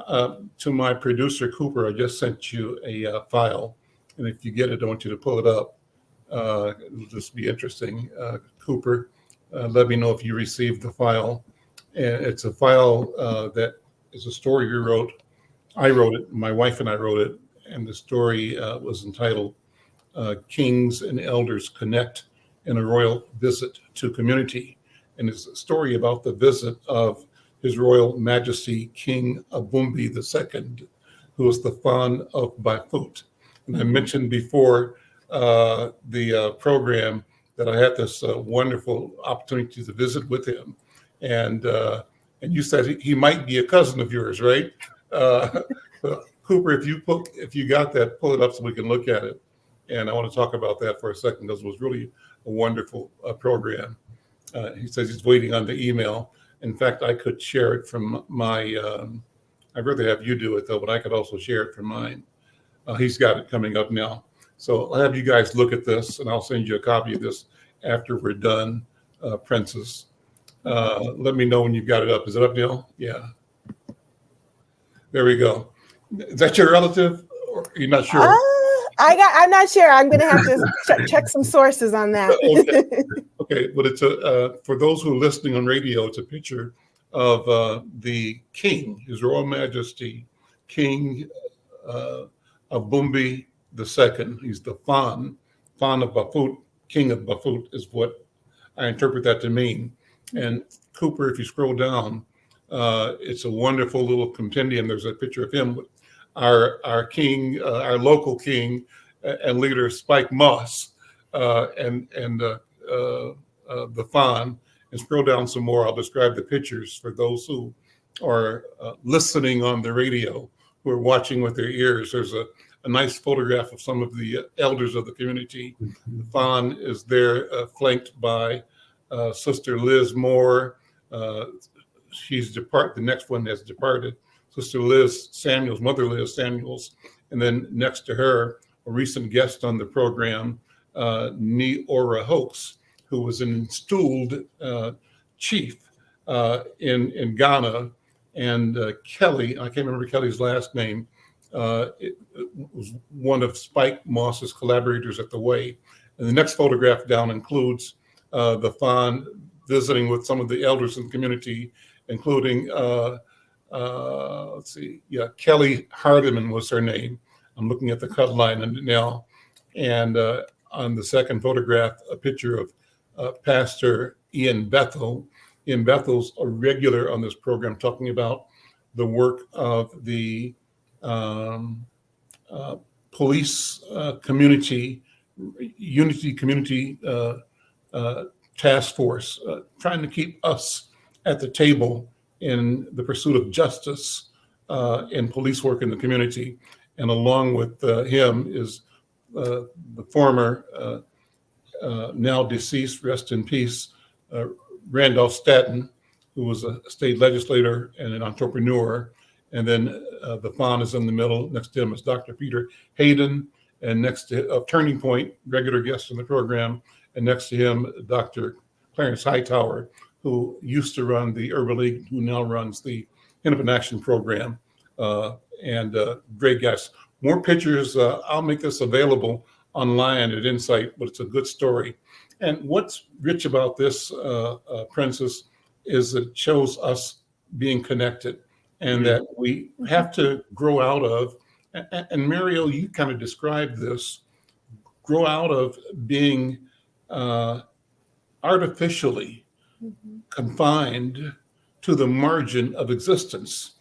[SPEAKER 3] To my producer, Cooper, I just sent you a file, and if you get it, I want you to pull it up. It'll just be interesting. Cooper, let me know if you received the file. And it's a file that is a story we wrote. I wrote it, my wife and I wrote it, and the story was entitled Kings and Elders Connect in a Royal Visit to Community. And it's a story about the visit of His Royal Majesty King Abumbi II, who was the Fan of Bafut. And I mentioned before the program that I had this wonderful opportunity to visit with him. And you said he might be a cousin of yours, right? Cooper, if you got that, pull it up so we can look at it. And I want to talk about that for a second, because it was really a wonderful program. He says he's waiting on the email. In fact, I could share it from my, I'd rather have you do it though, but I could also share it from mine. He's got it coming up now. So I'll have you guys look at this, and I'll send you a copy of this after we're done, Princess. Let me know when you've got it up. Is it up, Neil? Yeah. There we go. Is that your relative? Or you're not sure?
[SPEAKER 4] I'm not sure. I'm going to have to check some sources on that.
[SPEAKER 3] Okay. But it's for those who are listening on radio, it's a picture of the King, His Royal Majesty, King Abumbi II. He's the Fan of Bafut, King of Bafut is what I interpret that to mean. And Cooper, if you scroll down, it's a wonderful little compendium. There's a picture of him with our king, our local king and leader, Spike Moss, and the Fan. And scroll down some more. I'll describe the pictures for those who are listening on the radio, who are watching with their ears. There's a nice photograph of some of the elders of the community. The Fan is there, flanked by Sister Liz Moore. She's the next one has departed. Sister Liz Samuels, Mother Liz Samuels. And then next to her, a recent guest on the program, Ni-Ora Hoax, who was an installed chief in Ghana. And Kelly, I can't remember Kelly's last name, it was one of Spike Moss's collaborators at the Way. And the next photograph down includes the Fan visiting with some of the elders in the community, including, Kelly Hardiman was her name. I'm looking at the cut line now. And on the second photograph, a picture of Pastor Ian Bethel. Ian Bethel's a regular on this program, talking about the work of the police community, unity community task force, trying to keep us at the table in the pursuit of justice in police work in the community. And along with him is the former, now deceased, rest in peace, Randolph Stanton, who was a state legislator and an entrepreneur. And then the Fan is in the middle. Next to him is Dr. Peter Hayden. And next to Turning Point, regular guest in the program. And next to him, Dr. Clarence Hightower, who used to run the Urban League, who now runs the Hennepin Action Program. And great guys. More pictures. I'll make this available online at Insight, but it's a good story. And what's rich about this, Princess, is it shows us being connected, and that we have to grow out of, and Mario, you kind of described this, grow out of being artificially confined to the margin of existence,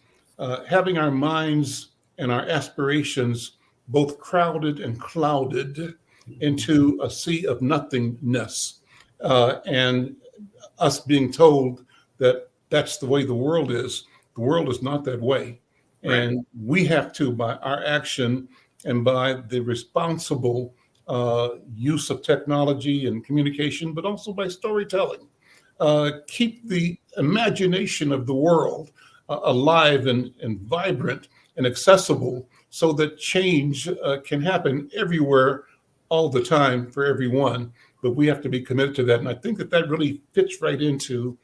[SPEAKER 3] having our minds and our aspirations both crowded and clouded into a sea of nothingness, and us being told that that's the way the world is. The world is not that way. Right. And we have to, by our action and by the responsible use of technology and communication, but also by storytelling, keep the imagination of the world alive and vibrant and accessible, so that change can happen everywhere, all the time, for everyone. But we have to be committed to that. And I think that really fits right into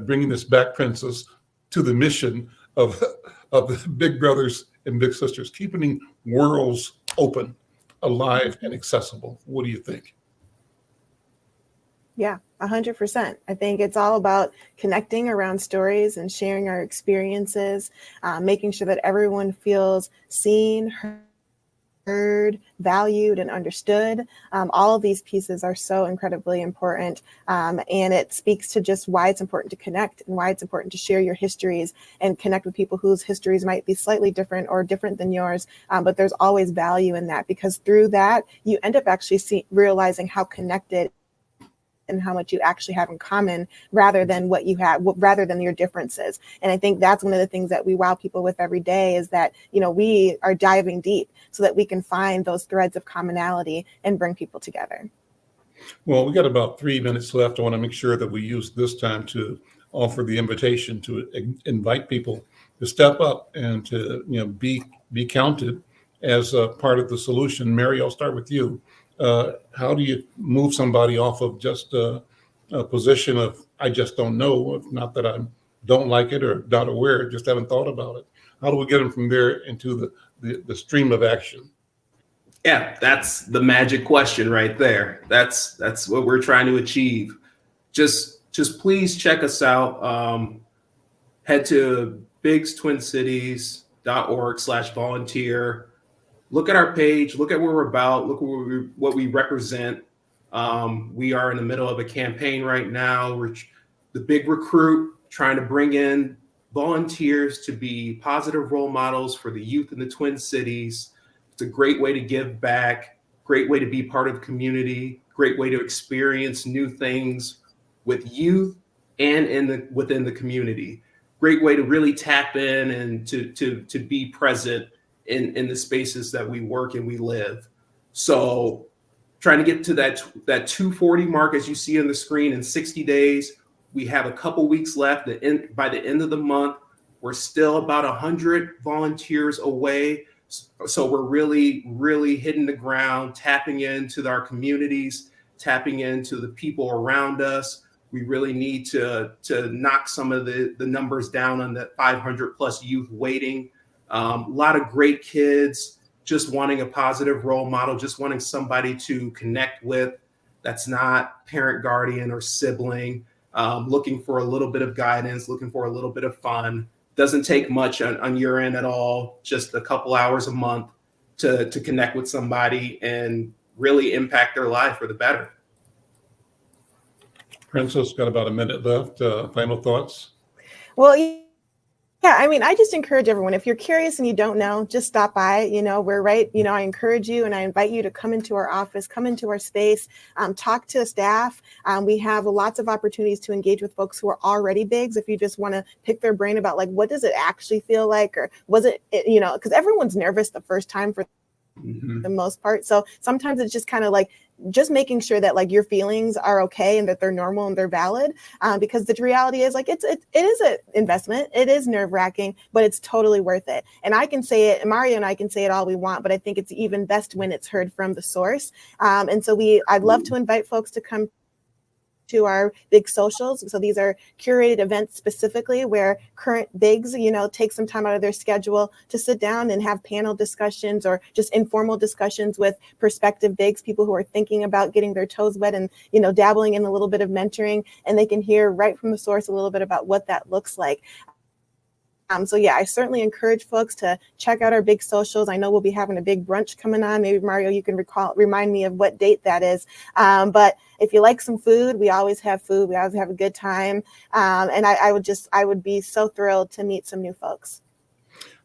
[SPEAKER 3] bringing this back, Princess, to the mission of the big brothers and big sisters, keeping worlds open, alive, and accessible. What do you think?
[SPEAKER 4] Yeah, 100%. I think it's all about connecting around stories and sharing our experiences, making sure that everyone feels seen, heard, valued, and understood. All of these pieces are so incredibly important. And it speaks to just why it's important to connect and why it's important to share your histories and connect with people whose histories might be slightly different or different than yours. But there's always value in that, because through that, you end up actually realizing how connected and how much you actually have in common, rather than what you have, rather than your differences. And I think that's one of the things that we wow people with every day, is that, we are diving deep so that we can find those threads of commonality and bring people together.
[SPEAKER 3] Well, we got about 3 minutes left. I want to make sure that we use this time to offer the invitation to invite people to step up and to, be counted as a part of the solution. Mary, I'll start with you. How do you move somebody off of just a position of, I just don't know, not that I don't like it or not aware, just haven't thought about it? How do we get them from there into the stream of action?
[SPEAKER 5] Yeah, that's the magic question right there. That's what we're trying to achieve. Just please check us out. Head to bigstwincities.org/volunteer. Look at our page, look at what we're about, look at what we represent. We are in the middle of a campaign right now. We're the big recruit, trying to bring in volunteers to be positive role models for the youth in the Twin Cities. It's a great way to give back, great way to be part of the community, great way to experience new things with youth and within the community. Great way to really tap in and to be present in the spaces that we work and we live. So trying to get to that 240 mark, as you see on the screen, in 60 days. We have a couple weeks left. By the end of the month, we're still about 100 volunteers away. So we're really, really hitting the ground, tapping into our communities, tapping into the people around us. We really need to knock some of the numbers down on that 500 plus youth waiting. A lot of great kids just wanting a positive role model, just wanting somebody to connect with that's not parent, guardian, or sibling, looking for a little bit of guidance, looking for a little bit of fun. Doesn't take much on your end at all, just a couple hours a month to connect with somebody and really impact their life for the better.
[SPEAKER 3] Princess, got about a minute left. Final thoughts?
[SPEAKER 4] Well, yeah, I just encourage everyone, if you're curious and you don't know, just stop by. We're right. I encourage you and I invite you to come into our office, come into our space, talk to staff. We have lots of opportunities to engage with folks who are already bigs. If you just want to pick their brain about what does it actually feel like, or was it, because everyone's nervous the first time for the most part. So sometimes it's just kind of just making sure that your feelings are okay and that they're normal and they're valid, because the reality is it is an investment. It is nerve wracking, but it's totally worth it. And I can say it, Mario and I can say it all we want, but I think it's even best when it's heard from the source. And so I'd love to invite folks to come to our big socials. So these are curated events specifically where current bigs, take some time out of their schedule to sit down and have panel discussions or just informal discussions with prospective bigs, people who are thinking about getting their toes wet and, dabbling in a little bit of mentoring, and they can hear right from the source a little bit about what that looks like. So yeah, I certainly encourage folks to check out our big socials. I know we'll be having a big brunch coming on. Maybe Mario, you can remind me of what date that is. But if you like some food, we always have food. We always have a good time. And I would be so thrilled to meet some new folks.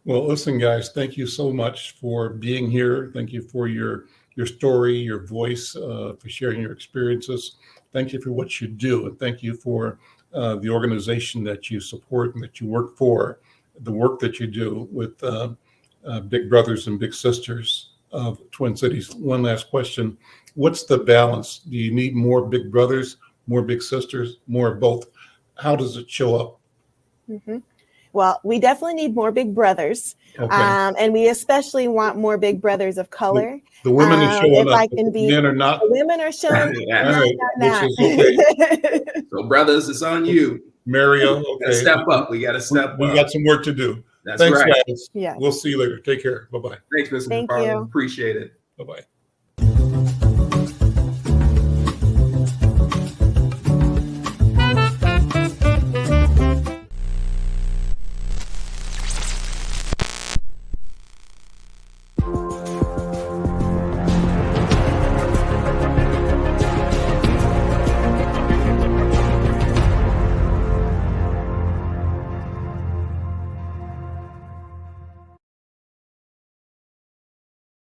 [SPEAKER 3] Well, listen, guys, thank you so much for being here. Thank you for your story, your voice, for sharing your experiences. Thank you for what you do. And thank you for the organization that you support and that you work for. The work that you do with big brothers and big sisters of Twin Cities. One last question. What's the balance? Do you need more big brothers, more big sisters, more of both? How does it show up?
[SPEAKER 4] Mm-hmm. Well, we definitely need more big brothers.
[SPEAKER 3] Okay.
[SPEAKER 4] And we especially want more big brothers of color.
[SPEAKER 3] The women are showing up. Men are not.
[SPEAKER 4] The women are showing
[SPEAKER 3] up. Which is okay.
[SPEAKER 5] So, brothers, it's on you.
[SPEAKER 3] Mario, okay.
[SPEAKER 5] Step up. We got to step up.
[SPEAKER 3] We got some work to do.
[SPEAKER 5] That's
[SPEAKER 3] Thanks,
[SPEAKER 5] right.
[SPEAKER 3] guys.
[SPEAKER 4] Yeah.
[SPEAKER 3] We'll see you later. Take care. Bye-bye.
[SPEAKER 5] Thanks, Mr.
[SPEAKER 4] Thank
[SPEAKER 5] McFarlane.
[SPEAKER 4] you.
[SPEAKER 5] Appreciate it.
[SPEAKER 3] Bye-bye.